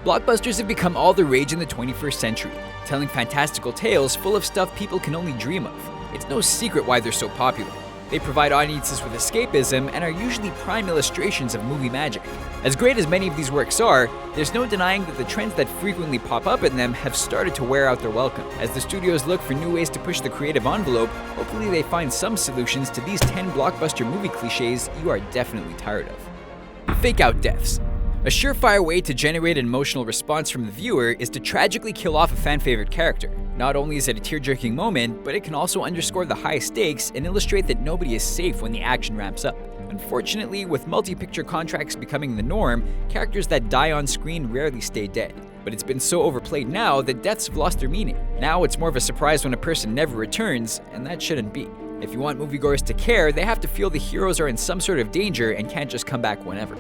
Blockbusters have become all the rage in the 21st century, telling fantastical tales full of stuff people can only dream of. It's no secret why they're so popular. They provide audiences with escapism and are usually prime illustrations of movie magic. As great as many of these works are, there's no denying that the trends that frequently pop up in them have started to wear out their welcome. As the studios look for new ways to push the creative envelope, hopefully they find some solutions to these 10 blockbuster movie cliches you are definitely tired of. Fake out deaths. A surefire way to generate an emotional response from the viewer is to tragically kill off a fan-favorite character. Not only is it a tear-jerking moment, but it can also underscore the high stakes and illustrate that nobody is safe when the action ramps up. Unfortunately, with multi-picture contracts becoming the norm, characters that die on screen rarely stay dead. But it's been so overplayed now that deaths have lost their meaning. Now it's more of a surprise when a person never returns, and that shouldn't be. If you want moviegoers to care, they have to feel the heroes are in some sort of danger and can't just come back whenever.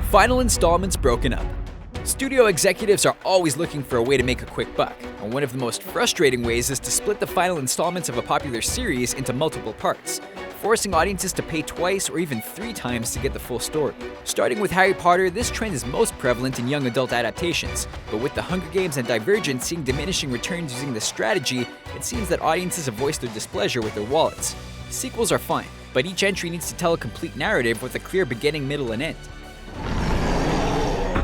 Final installments broken up. Studio executives are always looking for a way to make a quick buck, and one of the most frustrating ways is to split the final installments of a popular series into multiple parts, forcing audiences to pay twice or even 3 times to get the full story. Starting with Harry Potter, this trend is most prevalent in young adult adaptations, but with The Hunger Games and Divergent seeing diminishing returns using this strategy, it seems that audiences have voiced their displeasure with their wallets. Sequels are fine, but each entry needs to tell a complete narrative with a clear beginning, middle, and end.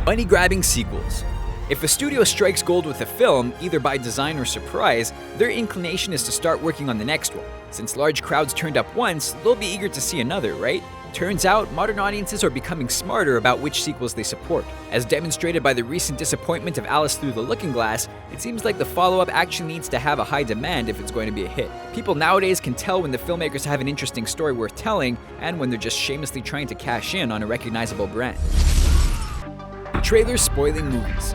Money-grabbing sequels. If a studio strikes gold with a film, either by design or surprise, their inclination is to start working on the next one. Since large crowds turned up once, they'll be eager to see another, right? Turns out, modern audiences are becoming smarter about which sequels they support. As demonstrated by the recent disappointment of Alice Through the Looking Glass, it seems like the follow-up actually needs to have a high demand if it's going to be a hit. People nowadays can tell when the filmmakers have an interesting story worth telling, and when they're just shamelessly trying to cash in on a recognizable brand. Trailers spoiling movies.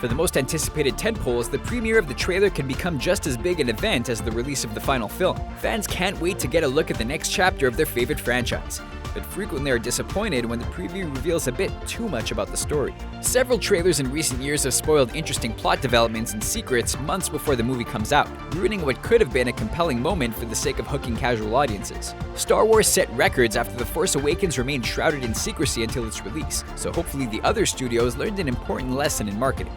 For the most anticipated tentpoles, the premiere of the trailer can become just as big an event as the release of the final film. Fans can't wait to get a look at the next chapter of their favorite franchise, but frequently are disappointed when the preview reveals a bit too much about the story. Several trailers in recent years have spoiled interesting plot developments and secrets months before the movie comes out, ruining what could have been a compelling moment for the sake of hooking casual audiences. Star Wars set records after The Force Awakens remained shrouded in secrecy until its release, so hopefully the other studios learned an important lesson in marketing.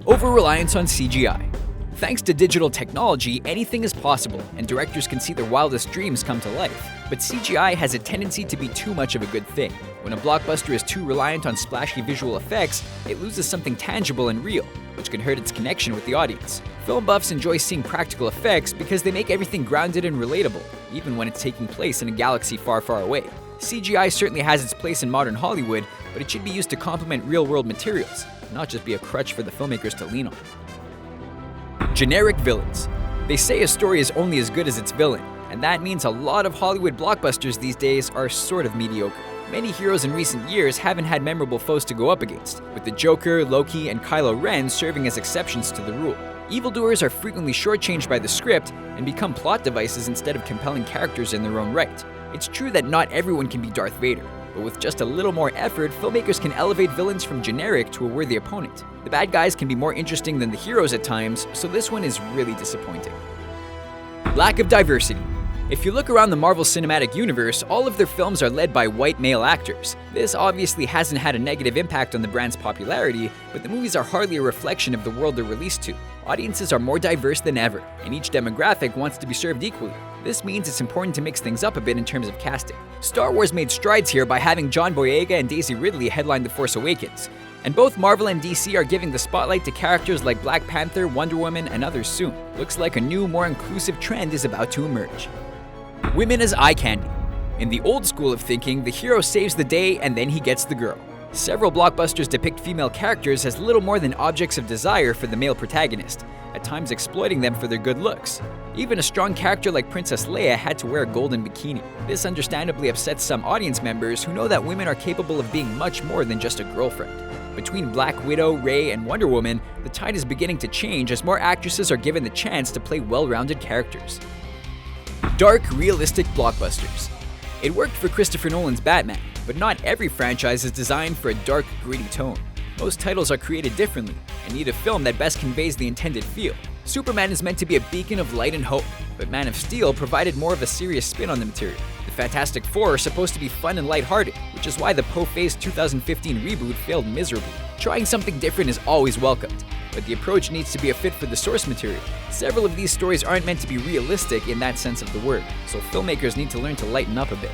Over-Reliance on CGI. Thanks to digital technology, anything is possible, and directors can see their wildest dreams come to life. But CGI has a tendency to be too much of a good thing. When a blockbuster is too reliant on splashy visual effects, it loses something tangible and real, which can hurt its connection with the audience. Film buffs enjoy seeing practical effects because they make everything grounded and relatable, even when it's taking place in a galaxy far, far away. CGI certainly has its place in modern Hollywood, but it should be used to complement real-world materials, not just be a crutch for the filmmakers to lean on. Generic villains. They say a story is only as good as its villain, and that means a lot of Hollywood blockbusters these days are sort of mediocre. Many heroes in recent years haven't had memorable foes to go up against, with the Joker, Loki, and Kylo Ren serving as exceptions to the rule. Evildoers are frequently shortchanged by the script and become plot devices instead of compelling characters in their own right. It's true that not everyone can be Darth Vader, but with just a little more effort, filmmakers can elevate villains from generic to a worthy opponent. The bad guys can be more interesting than the heroes at times, so this one is really disappointing. Lack of diversity. If you look around the Marvel Cinematic Universe, all of their films are led by white male actors. This obviously hasn't had a negative impact on the brand's popularity, but the movies are hardly a reflection of the world they're released to. Audiences are more diverse than ever, and each demographic wants to be served equally. This means it's important to mix things up a bit in terms of casting. Star Wars made strides here by having John Boyega and Daisy Ridley headline The Force Awakens, and both Marvel and DC are giving the spotlight to characters like Black Panther, Wonder Woman, and others soon. Looks like a new, more inclusive trend is about to emerge. Women as eye candy. In the old school of thinking, the hero saves the day and then he gets the girl. Several blockbusters depict female characters as little more than objects of desire for the male protagonist, at times exploiting them for their good looks. Even a strong character like Princess Leia had to wear a golden bikini. This understandably upsets some audience members who know that women are capable of being much more than just a girlfriend. Between Black Widow, Rey, and Wonder Woman, the tide is beginning to change as more actresses are given the chance to play well-rounded characters. Dark, realistic blockbusters. It worked for Christopher Nolan's Batman, but not every franchise is designed for a dark, gritty tone. Most titles are created differently and need a film that best conveys the intended feel. Superman is meant to be a beacon of light and hope, but Man of Steel provided more of a serious spin on the material. The Fantastic Four are supposed to be fun and lighthearted, which is why the Po-faced 2015 reboot failed miserably. Trying something different is always welcomed, but the approach needs to be a fit for the source material. Several of these stories aren't meant to be realistic in that sense of the word, so filmmakers need to learn to lighten up a bit.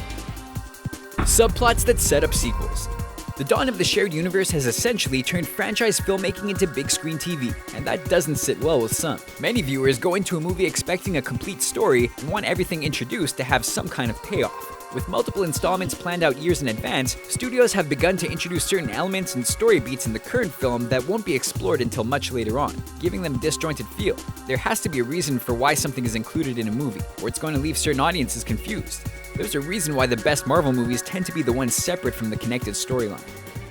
Subplots that set up sequels. The dawn of the shared universe has essentially turned franchise filmmaking into big screen TV, and that doesn't sit well with some. Many viewers go into a movie expecting a complete story and want everything introduced to have some kind of payoff. With multiple installments planned out years in advance, studios have begun to introduce certain elements and story beats in the current film that won't be explored until much later on, giving them a disjointed feel. There has to be a reason for why something is included in a movie, or it's going to leave certain audiences confused. There's a reason why the best Marvel movies tend to be the ones separate from the connected storyline.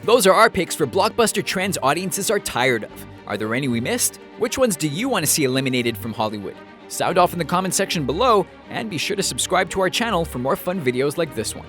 Those are our picks for blockbuster trends audiences are tired of. Are there any we missed? Which ones do you want to see eliminated from Hollywood? Sound off in the comment section below, and be sure to subscribe to our channel for more fun videos like this one.